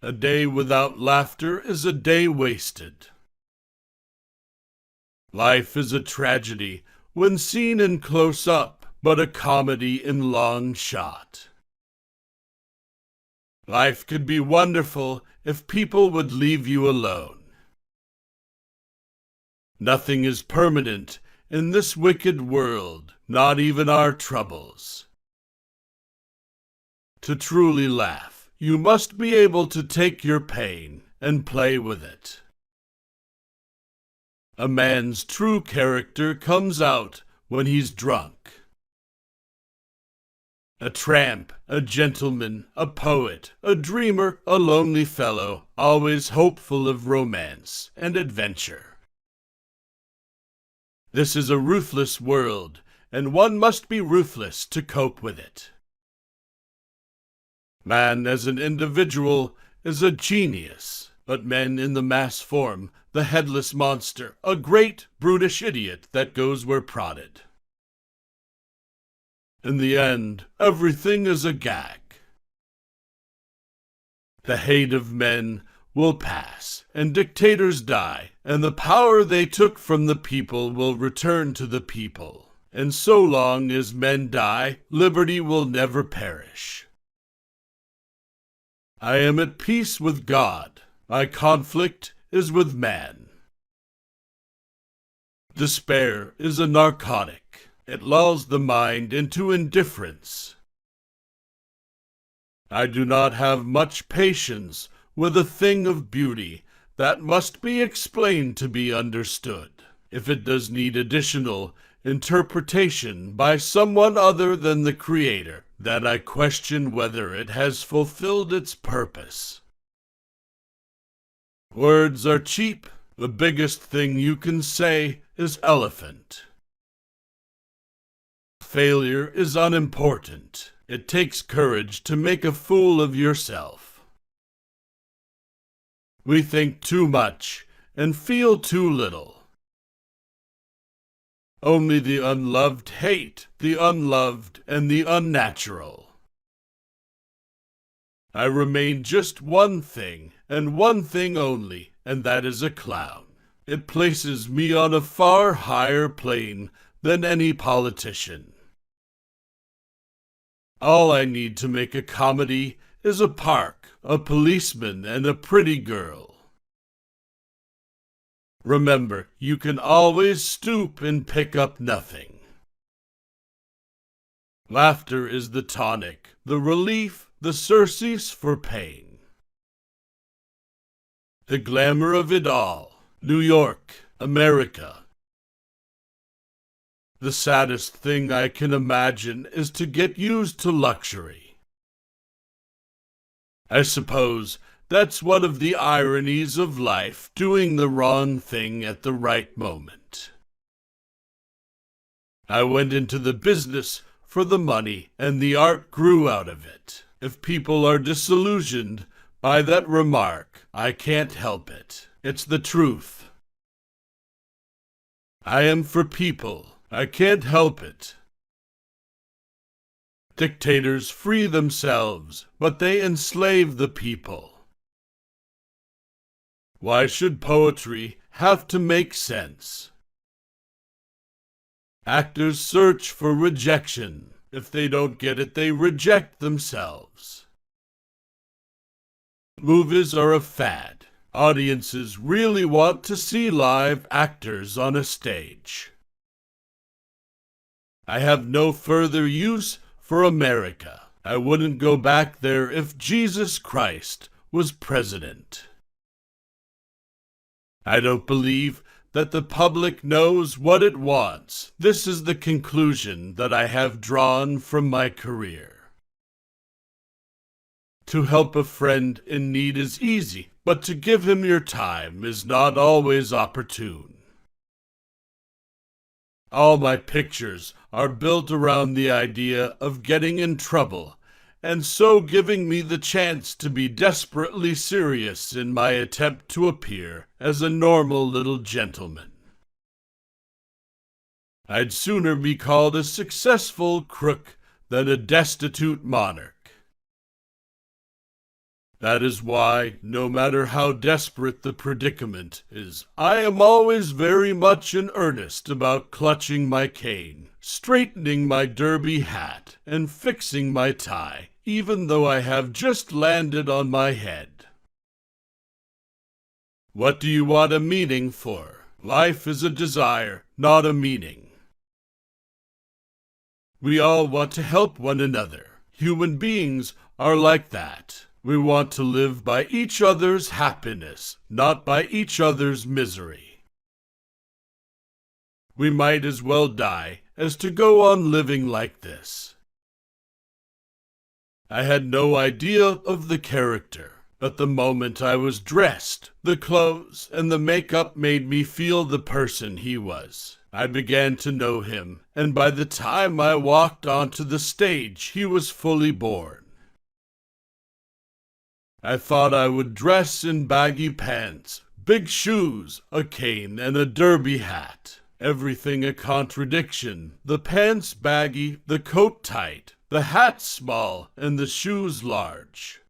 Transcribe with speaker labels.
Speaker 1: A day without laughter is a day wasted. Life is a tragedy when seen in close-up, but a comedy in long shot. Life could be wonderful if people would leave you alone. Nothing is permanent in this wicked world, not even our troubles. To truly laugh, you must be able to take your pain and play with it. A man's true character comes out when he's drunk. A tramp, a gentleman, a poet, a dreamer, a lonely fellow, always hopeful of romance and adventure. This is a ruthless world, and one must be ruthless to cope with it. Man as an individual is a genius, but men in the mass form the headless monster, a great, brutish idiot that goes where prodded. In the end, everything is a gag. The hate of men will pass, and dictators die, and the power they took from the people will return to the people. And so long as men die, liberty will never perish. I am at peace with God. My conflict is with man. Despair is a narcotic. It lulls the mind into indifference. I do not have much patience with a thing of beauty that must be explained to be understood. If it does need additional interpretation by someone other than the Creator, then I question whether it has fulfilled its purpose. Words are cheap. The biggest thing you can say is elephant. Failure is unimportant. It takes courage to make a fool of yourself. We think too much and feel too little. Only the unloved hate the unloved and the unnatural. I remain just one thing, and one thing only, and that is a clown. It places me on a far higher plane than any politician. All I need to make a comedy is a park, a policeman, and a pretty girl. Remember, you can always stoop and pick up nothing. Laughter is the tonic, the relief, the surcease for pain. The glamour of it all, New York, America. The saddest thing I can imagine is to get used to luxury. I suppose that's one of the ironies of life, doing the wrong thing at the right moment. I went into the business for the money, and the art grew out of it. If people are disillusioned by that remark, I can't help it. It's the truth. I am for people. I can't help it. Dictators free themselves, but they enslave the people. Why should poetry have to make sense? Actors search for rejection. If they don't get it, they reject themselves. Movies are a fad. Audiences really want to see live actors on a stage. I have no further use for America. I wouldn't go back there if Jesus Christ was president. I don't believe that the public knows what it wants. This is the conclusion that I have drawn from my career. To help a friend in need is easy, but to give him your time is not always opportune. All my pictures are built around the idea of getting in trouble, and so giving me the chance to be desperately serious in my attempt to appear as a normal little gentleman. I'd sooner be called a successful crook than a destitute monarch. That is why, no matter how desperate the predicament is, I am always very much in earnest about clutching my cane, straightening my derby hat, and fixing my tie, even though I have just landed on my head. What do you want a meaning for? Life is a desire, not a meaning. We all want to help one another. Human beings are like that. We want to live by each other's happiness, not by each other's misery. We might as well die as to go on living like this. I had no idea of the character, but the moment I was dressed, the clothes and the makeup made me feel the person he was. I began to know him, and by the time I walked onto the stage, he was fully born. I thought I would dress in baggy pants, big shoes, a cane, and a derby hat. Everything a contradiction. The pants baggy, the coat tight, the hat small, and the shoes large.